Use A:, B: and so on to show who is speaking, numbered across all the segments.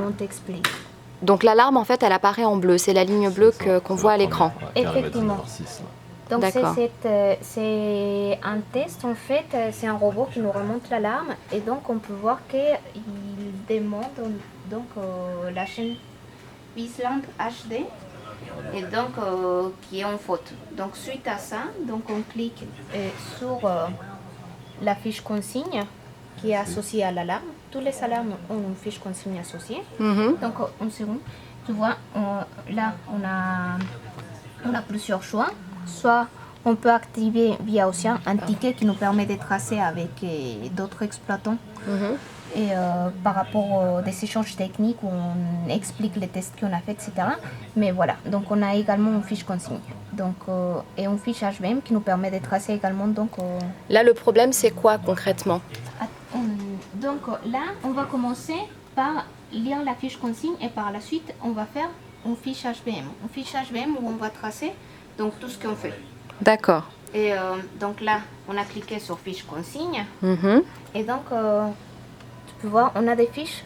A: on t'explique.
B: Donc l'alarme, en fait, elle apparaît en bleu. C'est la ligne bleue qu'on voit à l'écran.
A: Effectivement. Donc
B: D'accord.
A: c'est un test, en fait, c'est un robot qui nous remonte l'alarme et donc on peut voir qu'il demande donc, la chaîne Island HD et donc qui est en faute. Donc suite à ça, donc on clique sur la fiche consigne qui est associée à l'alarme. Toutes les alarmes ont une fiche consigne associée. Donc en second, tu vois, là on a plusieurs choix. Soit on peut activer via Ocean un ticket qui nous permet de tracer avec d'autres exploitants. Et par rapport à des échanges techniques où on explique les tests qu'on a fait, etc. Mais voilà, donc on a également une fiche consigne donc, et une fiche HVM qui nous permet de tracer également. Donc,
B: Là, le problème, c'est quoi concrètement?
A: Donc là, on va commencer par lire la fiche consigne et par la suite, on va faire une fiche HVM. Une fiche HVM où on va tracer donc, tout ce qu'on fait.
B: D'accord.
A: Et donc là, on a cliqué sur fiche consigne. Et donc, tu peux voir, on a des fiches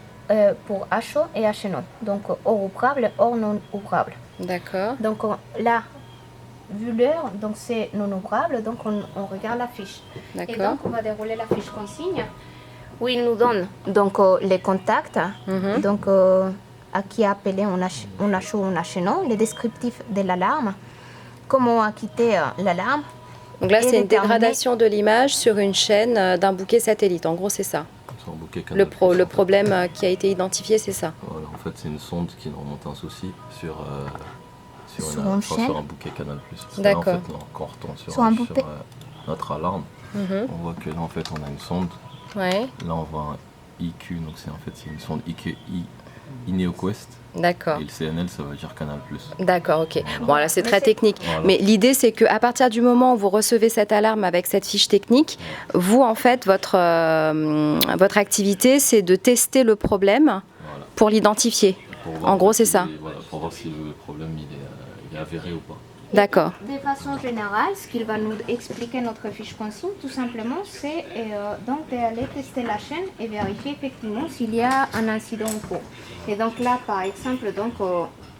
A: pour HO et HNO. Donc, hors ouvrable, hors non ouvrable.
B: D'accord.
A: Donc là, vu l'heure, donc c'est non ouvrable, donc on regarde la fiche. Et donc, on va dérouler la fiche consigne où il nous donne donc, les contacts, donc à qui appeler on HO ou on HNO, les descriptifs de l'alarme, comment acquitter l'alarme.
B: Donc là, c'est une dégradation de l'image sur une chaîne d'un bouquet satellite. En gros, c'est ça. Le problème qui a été identifié, c'est ça.
C: Voilà, en fait, c'est une sonde qui nous remonte un souci sur un bouquet Canal+.
B: D'accord.
C: En fait, quand on retourne sur notre alarme, on voit que là, en fait, on a une sonde.
B: Ouais.
C: Là, on voit un IQ, donc c'est une sonde INEOQuest.
B: D'accord.
C: Et le CNL, ça veut dire Canal+.
B: D'accord, ok. Bon, là, c'est très technique. Voilà. Mais l'idée, c'est qu'à partir du moment où vous recevez cette alarme avec cette fiche technique, vous, en fait, votre activité, c'est de tester le problème pour l'identifier. En gros, c'est ça.
C: Voilà, pour voir si le problème il est avéré ou pas.
B: D'accord.
A: De façon générale, ce qu'il va nous expliquer notre fiche consigne, tout simplement, c'est donc d'aller tester la chaîne et vérifier effectivement s'il y a un incident en cours. Et donc là, par exemple, donc,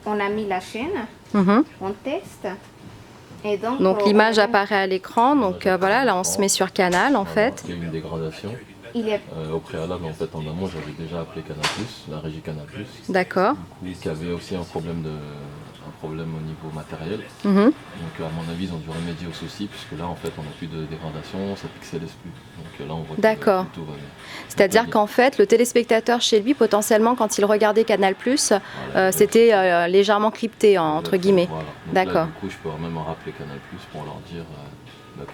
A: on a mis la chaîne, on teste. Et donc
B: l'image apparaît à l'écran, donc voilà, là on se met sur Canal en fait.
C: Il y a une dégradation. Au préalable, en fait, en amont, j'avais déjà appelé Canal+, la régie Canal+.
B: D'accord.
C: Du coup, qui avait aussi un problème au niveau matériel. Donc à mon avis, ils ont dû remédier au souci, puisque là, en fait, on n'a plus de dégradation, ça pixelise plus. Donc là, on voit que tout va bien.
B: C'est-à-dire qu'en fait, le téléspectateur chez lui, potentiellement, quand il regardait Canal+, c'était légèrement crypté, entre guillemets.
C: Voilà.
B: D'accord.
C: Du coup, je peux même rappeler Canal+, pour leur dire...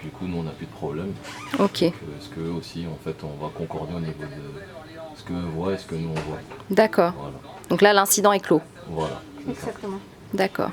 C: du coup, nous, on n'a plus de problème.
B: Ok.
C: Est-ce qu'eux aussi, en fait, on va concorder au niveau de ce qu'eux voient et ce que nous, on voit.
B: D'accord.
C: Voilà.
B: Donc là, l'incident est clos.
C: Voilà.
A: Exactement.
B: D'accord.